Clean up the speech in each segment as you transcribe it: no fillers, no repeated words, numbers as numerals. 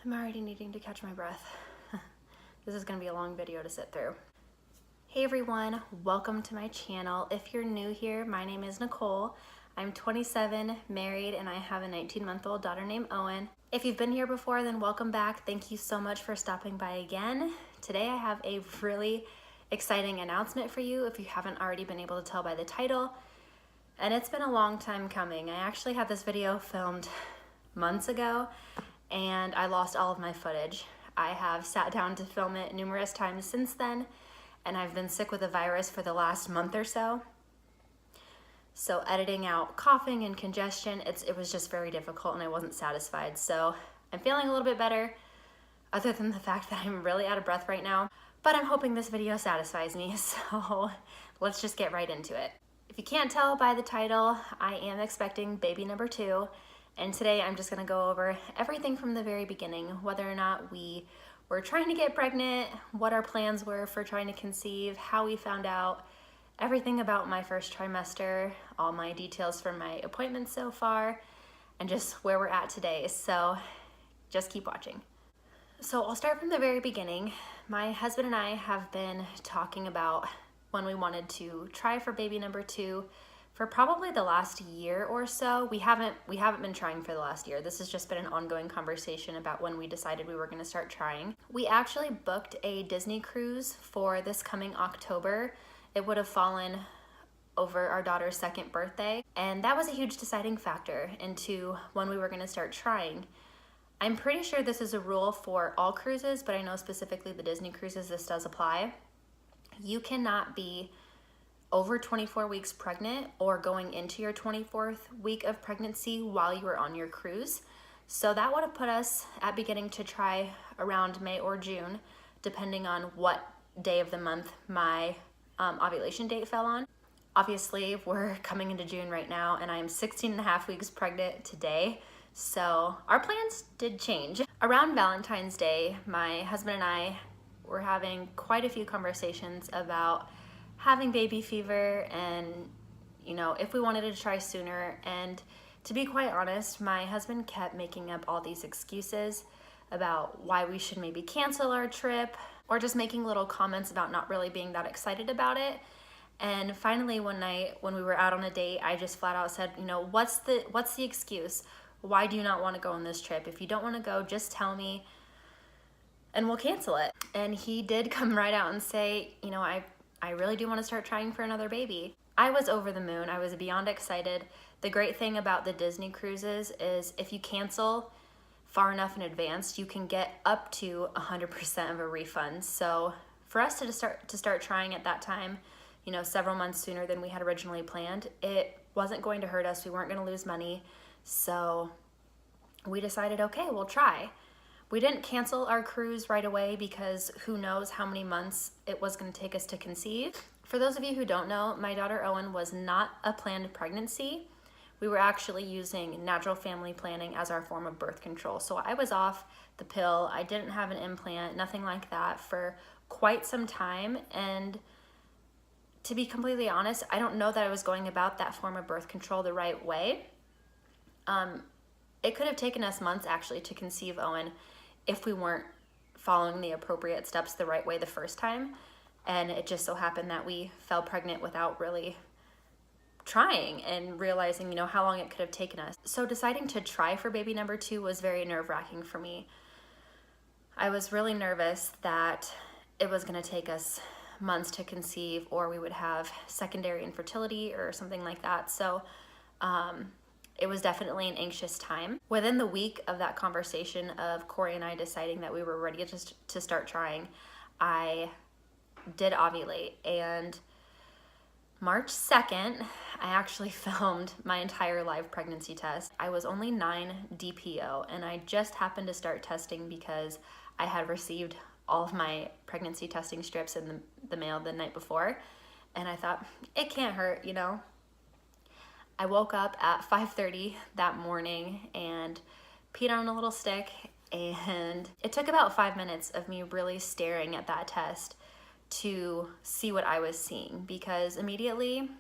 I'm already needing to catch my breath. This is gonna be a long video to sit through. Hey everyone, welcome to my channel. If you're new here, my name is Nicole. I'm 27, married, and I have a 19-month-old daughter named Owen. If you've been here before, then welcome back. Thank you so much for stopping by again. Today I have a really exciting announcement for you if you haven't already been able to tell by the title. And it's been a long time coming. I actually had this video filmed months ago and I lost all of my footage. I have sat down to film it numerous times since then, and I've been sick with a virus for the last month or so. So editing out coughing and congestion, it was just very difficult and I wasn't satisfied. So I'm feeling a little bit better, other than the fact that I'm really out of breath right now, but I'm hoping this video satisfies me, so let's just get right into it. If you can't tell by the title, I am expecting baby number 2. And today I'm just gonna go over everything from the very beginning, whether or not we were trying to get pregnant, what our plans were for trying to conceive, how we found out, everything about my first trimester, all my details from my appointments so far, and just where we're at today. So just keep watching. So I'll start from the very beginning. My husband and I have been talking about when we wanted to try for baby number 2 for probably the last year or so. We haven't been trying for the last year. This has just been an ongoing conversation about when we decided we were gonna start trying. We actually booked a Disney cruise for this coming October. It would have fallen over our daughter's 2nd birthday, and that was a huge deciding factor into when we were gonna start trying. I'm pretty sure this is a rule for all cruises, but I know specifically the Disney cruises, this does apply. You cannot be over 24 weeks pregnant or going into your 24th week of pregnancy while you were on your cruise. So that would have put us at beginning to try around May or June, depending on what day of the month my ovulation date fell on. Obviously, we're coming into June right now, and I'm 16 and a half weeks pregnant today. So our plans did change. Around Valentine's Day, my husband and I were having quite a few conversations about having baby fever and, you know, if we wanted to try sooner. And to be quite honest, my husband kept making up all these excuses about why we should maybe cancel our trip, or just making little comments about not really being that excited about it. And finally one night when we were out on a date, I just flat out said, you know, what's the excuse? Why do you not want to go on this trip? If you don't want to go, just tell me and we'll cancel it. And he did come right out and say, you know, I really do want to start trying for another baby. I was over the moon. I was beyond excited. The great thing about the Disney cruises is if you cancel far enough in advance, you can get up to 100% of a refund. So for us to start trying at that time, you know, several months sooner than we had originally planned, it wasn't going to hurt us. We weren't going to lose money. So we decided, okay, we'll try. We didn't cancel our cruise right away because who knows how many months it was going to take us to conceive. For those of you who don't know, my daughter Owen was not a planned pregnancy. We were actually using natural family planning as our form of birth control. So I was off the pill. I didn't have an implant, nothing like that for quite some time. And to be completely honest, I don't know that I was going about that form of birth control the right way. It could have taken us months actually to conceive Owen if we weren't following the appropriate steps the right way the first time. And it just so happened that we fell pregnant without really trying and realizing, you know, how long it could have taken us. So deciding to try for baby number 2 was very nerve-wracking for me. I was really nervous that it was gonna take us months to conceive, or we would have secondary infertility or something like that. So it was definitely an anxious time. Within the week of that conversation of Corey and I deciding that we were ready to start trying, I did ovulate, and March 2nd, I actually filmed my entire live pregnancy test. I was only 9 DPO, and I just happened to start testing because I had received all of my pregnancy testing strips in the mail the night before, and I thought, it can't hurt, you know? I woke up at 5:30 that morning and peed on a little stick, and it took about 5 minutes of me really staring at that test to see what I was seeing, because immediately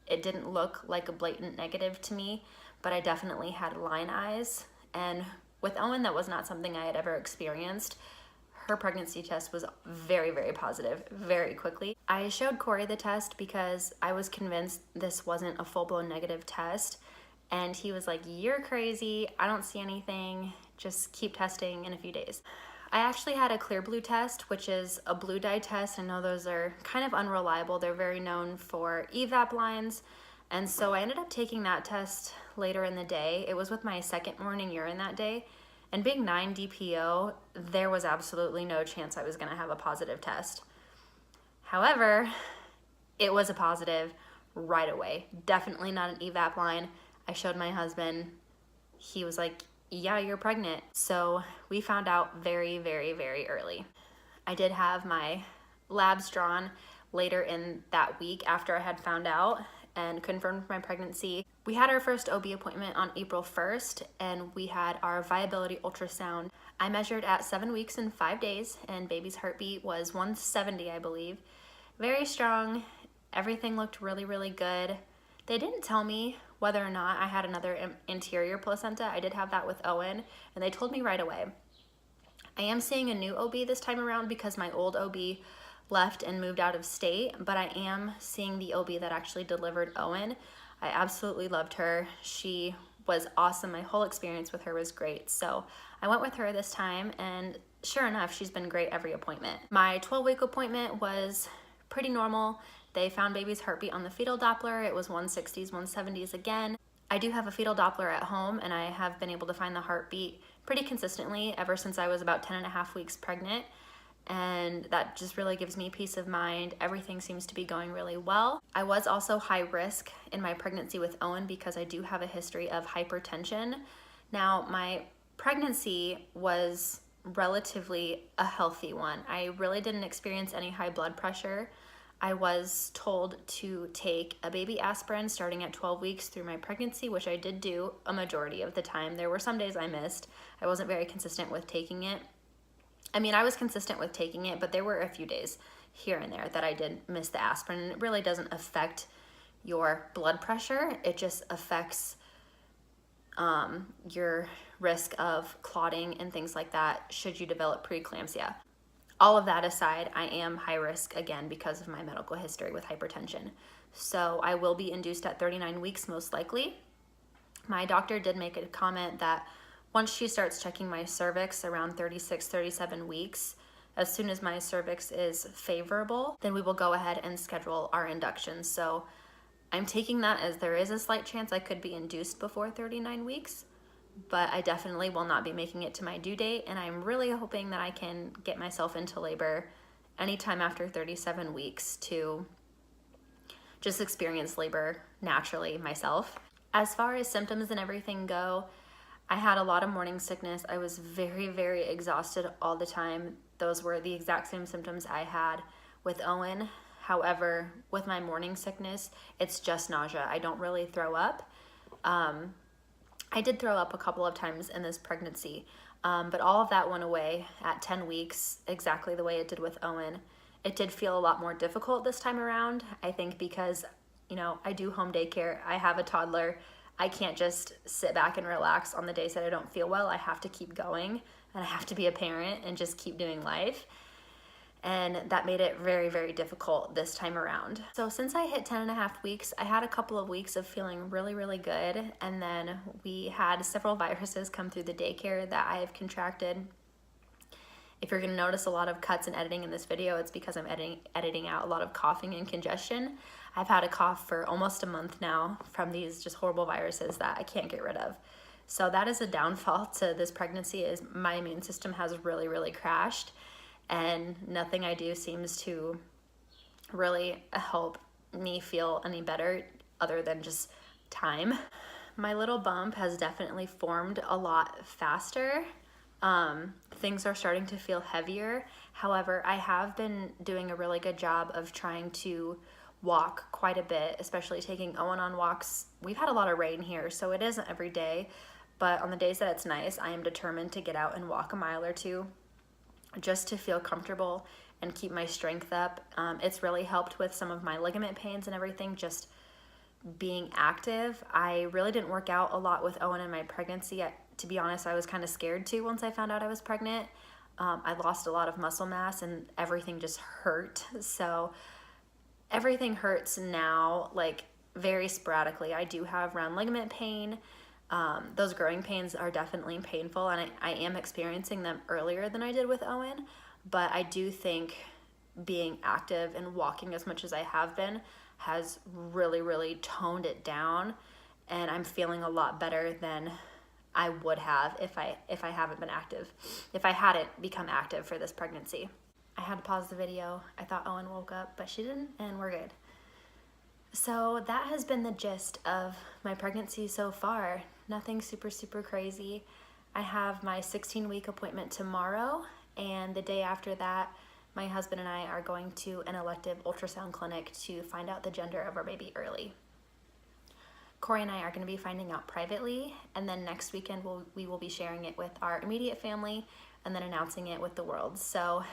it didn't look like a blatant negative to me, but I definitely had line eyes, and With Owen, that was not something I had ever experienced. Her pregnancy test was very, very positive, very quickly. I showed Corey the test because I was convinced this wasn't a full-blown negative test. And he was like, "You're crazy. I don't see anything. Just keep testing in a few days." I actually had a Clearblue test, which is a blue dye test. I know those are kind of unreliable. They're very known for evap lines. And so I ended up taking that test later in the day. It was with my second morning urine that day. And being 9 DPO, there was absolutely no chance I was gonna have a positive test. However, it was a positive right away. Definitely not an evap line. I showed my husband. He was like, "Yeah, you're pregnant." So we found out very, very, very early. I did have my labs drawn later in that week after I had found out and confirmed my pregnancy. We had our first OB appointment on April 1st, and we had our viability ultrasound. I measured at 7 weeks and 5 days, and baby's heartbeat was 170, I believe. Very strong. Everything looked really, really good. They didn't tell me whether or not I had another anterior placenta. I did have that with Owen, and they told me right away. I am seeing a new OB this time around because my old OB left and moved out of state, but I am seeing the OB that actually delivered Owen. I absolutely loved her. She was awesome. My whole experience with her was great. So I went with her this time, and sure enough, she's been great every appointment. My 12-week appointment was pretty normal. They found baby's heartbeat on the fetal Doppler. It was 160s, 170s again. I do have a fetal Doppler at home, and I have been able to find the heartbeat pretty consistently ever since I was about 10.5 weeks pregnant. And that just really gives me peace of mind. Everything seems to be going really well. I was also high risk in my pregnancy with Owen because I do have a history of hypertension. Now, my pregnancy was relatively a healthy one. I really didn't experience any high blood pressure. I was told to take a baby aspirin starting at 12 weeks through my pregnancy, which I did do a majority of the time. There were some days I missed. I wasn't very consistent with taking it. I mean, I was consistent with taking it, but there were a few days here and there that I did miss the aspirin. And it really doesn't affect your blood pressure. It just affects your risk of clotting and things like that should you develop preeclampsia. All of that aside, I am high risk again because of my medical history with hypertension. So I will be induced at 39 weeks most likely. My doctor did make a comment that once she starts checking my cervix around 36, 37 weeks, as soon as my cervix is favorable, then we will go ahead and schedule our induction. So I'm taking that as there is a slight chance I could be induced before 39 weeks, but I definitely will not be making it to my due date. And I'm really hoping that I can get myself into labor anytime after 37 weeks to just experience labor naturally myself. As far as symptoms and everything go, I had a lot of morning sickness. I was very, very exhausted all the time. Those were the exact same symptoms I had with Owen. However, with my morning sickness, it's just nausea. I don't really throw up. I did throw up a couple of times in this pregnancy, but all of that went away at 10 weeks, exactly the way it did with Owen. It did feel a lot more difficult this time around, I think because, you know, I do home daycare. I have a toddler. I can't just sit back and relax on the days that I don't feel well. I have to keep going, and I have to be a parent and just keep doing life. And that made it very, very difficult this time around. So since I hit 10.5 weeks, I had a couple of weeks of feeling really, really good. And then we had several viruses come through the daycare that I have contracted. If you're gonna notice a lot of cuts and editing in this video, it's because I'm editing out a lot of coughing and congestion. I've had a cough for almost a month now from these just horrible viruses that I can't get rid of. So that is a downfall to this pregnancy, is my immune system has really, really crashed, and nothing I do seems to really help me feel any better other than just time. My little bump has definitely formed a lot faster. Things are starting to feel heavier. However, I have been doing a really good job of trying to walk quite a bit, especially taking Owen on walks. We've had a lot of rain here, so it isn't every day, but on the days that it's nice, I am determined to get out and walk a mile or two just to feel comfortable and keep my strength up. It's really helped with some of my ligament pains and everything, just being active. I really didn't work out a lot with Owen in my pregnancy. to be honest, I was kind of scared too once I found out I was pregnant. I lost a lot of muscle mass and everything just hurt. So everything hurts now, like very sporadically. I do have round ligament pain. Those growing pains are definitely painful, and I am experiencing them earlier than I did with Owen, but I do think being active and walking as much as I have been has really toned it down, and I'm feeling a lot better than I would have if I haven't been active, if I hadn't become active for this pregnancy. I had to pause the video. I thought Owen woke up, but she didn't, and we're good. So that has been the gist of my pregnancy so far. Nothing super crazy. I have my 16-week appointment tomorrow, and the day after that, my husband and I are going to an elective ultrasound clinic to find out the gender of our baby early. Corey and I are going to be finding out privately, and then next weekend we will be sharing it with our immediate family and then announcing it with the world. So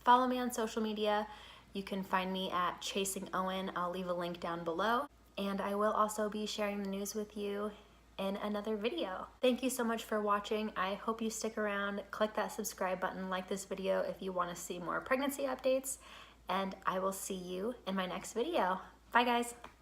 follow me on social media. You can find me at Chasing Owen. I'll leave a link down below, and I will also be sharing the news with you in another video. Thank you so much for watching. I hope you stick around. Click that subscribe button, like this video if you want to see more pregnancy updates, and I will see you in my next video. Bye guys.